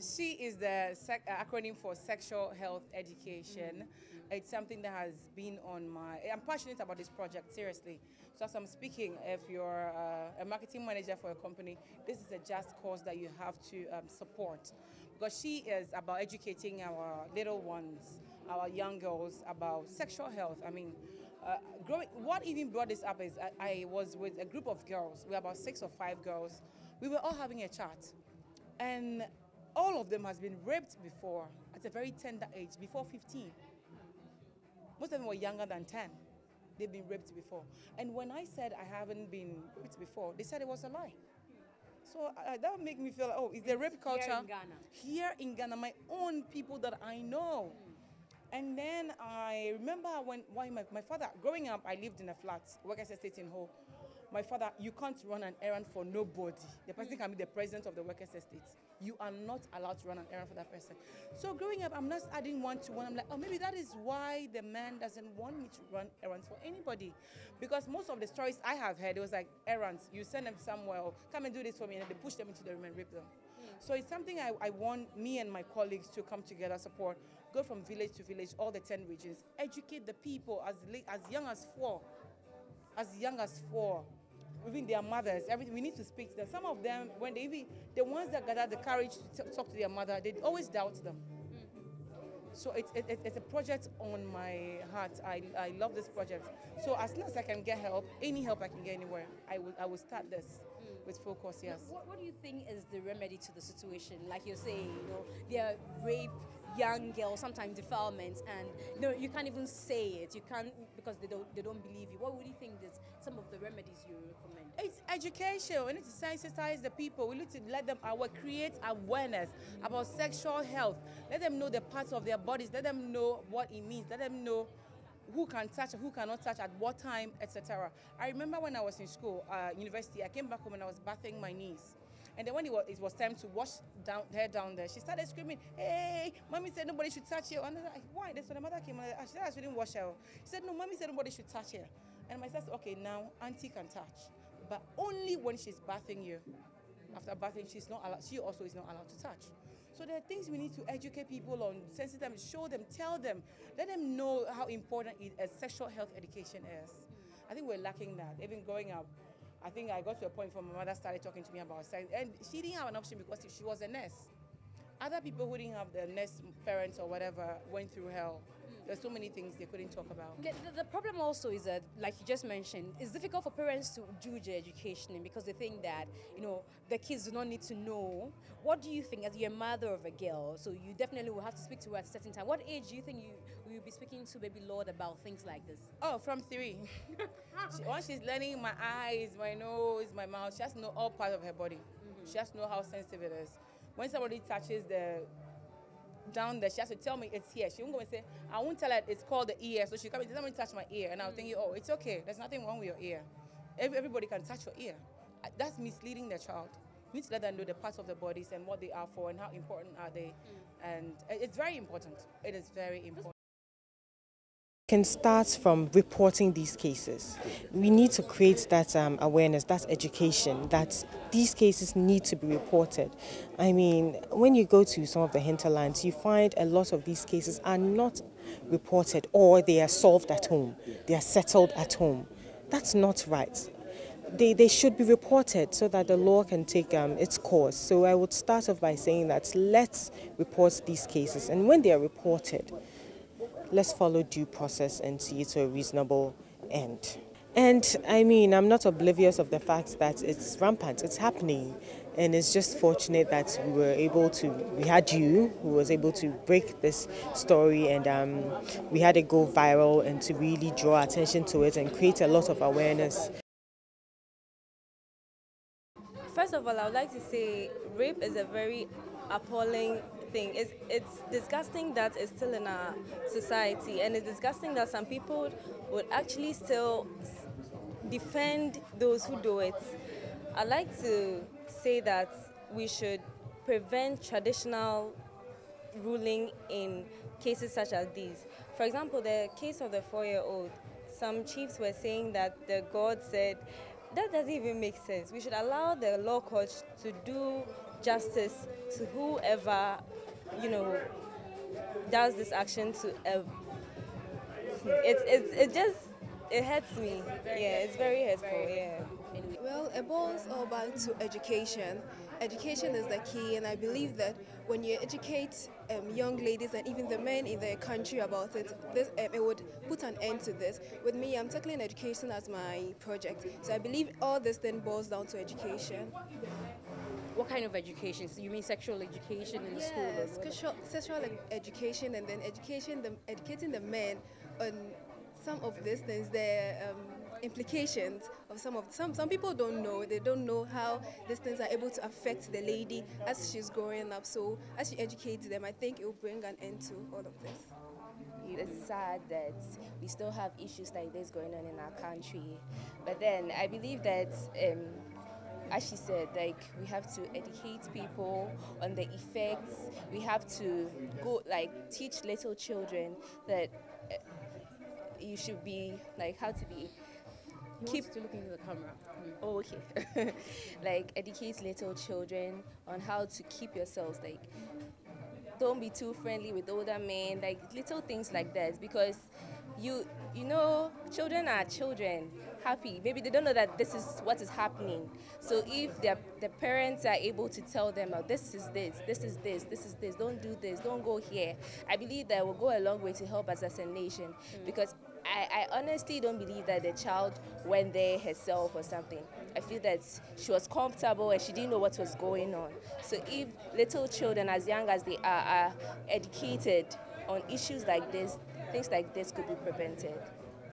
She is the acronym for sexual health education. It's something that has been on my. I'm passionate about this project, seriously. So as I'm speaking, if you're a marketing manager for a company, this is a just cause that you have to support, because she is about educating our little ones, our young girls about sexual health. I mean, what even brought this up is I was with a group of girls. We were about 6 or 5 girls. We were all having a chat, and all of them has been raped before at a very tender age, before 15. Most of them were younger than 10. They've been raped before. And when I said I haven't been raped before, they said it was a lie. So that would make me feel like, oh, is the rape culture here in Ghana? Here in Ghana, my own people that I know. And then I remember why my father, growing up, I lived in a flat, workers estate in Ho. My father, you can't run an errand for nobody. The person can be the president of the workers estate. You are not allowed to run an errand for that person. So growing up, I'm not adding one to one. I'm like, oh, maybe that is why the man doesn't want me to run errands for anybody. Because most of the stories I have heard, it was like errands. You send them somewhere, or come and do this for me, and then they push them into the room and rape them. So it's something I want me and my colleagues to come together, support, go from village to village, all the 10 regions, educate the people as young as 4. As young as 4. Even their mothers, everything, we need to speak to them. Some of them, when the ones that gather the courage to talk to their mother, they always doubt them. So it's a project on my heart. I love this project. So as soon as I can get help, any help I can get anywhere, I will start this with focus, yes. What do you think is the remedy to the situation? Like you're saying, there are rape, young girls, sometimes defilements, and you can't even say it. You can't, because they don't believe you. What would you think is some of the remedies you recommend? It's education. We need to sensitize the people. We need to let them create awareness about sexual health. Let them know the parts of their bodies. Let them know what it means. Let them know who can touch, who cannot touch, at what time, etc. I remember when I was in school, university, I came back home and I was bathing my niece. And then when it was time to wash her down there, she started screaming, "Hey, mommy said nobody should touch you." And I was like, why? That's when the mother came. She said I shouldn't wash her. She said, no, mommy said nobody should touch her. And my sister said, okay, now auntie can touch, but only when she's bathing you. After bathing, she's not allowed. She also is not allowed to touch. So there are things we need to educate people on, sensitize them, show them, tell them, let them know how important sexual health education is. I think we're lacking that. Even growing up, I think I got to a point where my mother started talking to me about sex, and she didn't have an option because she was a nurse. Other people who didn't have the nurse parents or whatever went through hell. There's so many things they couldn't talk about. The problem also is that, like you just mentioned, it's difficult for parents to do the education because they think that, the kids do not need to know. What do you think, as you're a mother of a girl, so you definitely will have to speak to her at a certain time. What age do you think you will be speaking to baby Lord about things like this? Oh, from 3. Once she's learning my eyes, my nose, my mouth, she has to know all parts of her body. She has to know how sensitive it is. When somebody touches down there, she has to tell me it's here. She won't go and say, I won't tell her it's called the ear. So she come and say, somebody touch my ear. And I'll think, oh, it's okay. There's nothing wrong with your ear. Everybody can touch your ear. That's misleading the child. You need to let them know the parts of the bodies and what they are for and how important are they. And it's very important. It is very important. Can start from reporting these cases. We need to create that awareness, that education, that these cases need to be reported. I mean, when you go to some of the hinterlands, you find a lot of these cases are not reported, or they are solved at home, they are settled at home. That's not right. They should be reported so that the law can take its course. So I would start off by saying that let's report these cases, and when they are reported, let's follow due process and see it to a reasonable end. And I mean, I'm not oblivious of the fact that it's rampant, it's happening. And it's just fortunate that we had you who was able to break this story, and we had it go viral and to really draw attention to it and create a lot of awareness. First of all, I would like to say rape is a very appalling thing. It's disgusting that it's still in our society, and it's disgusting that some people would actually still defend those who do it. I'd like to say that we should prevent traditional ruling in cases such as these. For example, the case of the 4-year-old, some chiefs were saying that the God said, that doesn't even make sense. We should allow the law courts to do justice to whoever, you know, does this action to it just it hurts me. Yeah, it's very hurtful. Yeah. Well, it boils all back to education. Education is the key, and I believe that when you educate young ladies and even the men in the country about it, it would put an end to this. With me, I'm tackling education as my project, so I believe all this then boils down to education. What kind of education? So you mean sexual education in the school? Or Yes, what? sexual education, and then educating the men on some of these things, the implications of some people don't know. They don't know how these things are able to affect the lady as she's growing up. So as you educate them, I think it will bring an end to all of this. It's sad that we still have issues like this going on in our country. But then I believe that, as she said, like we have to educate people on the effects. We have to go like teach little children that you should be like how to be. Keep to look into the camera. Oh, okay. Like educate little children on how to keep yourselves like don't be too friendly with older men, like little things like that, because you know children are children, happy, maybe they don't know that this is what is happening. So if the parents are able to tell them, oh, this is this, this is this, this is this, don't do this, don't go here, I believe that will go a long way to help us as a nation. Because I honestly don't believe that the child went there herself or something. I feel that she was comfortable and she didn't know what was going on. So if little children as young as they are educated on issues like this, things like this could be prevented.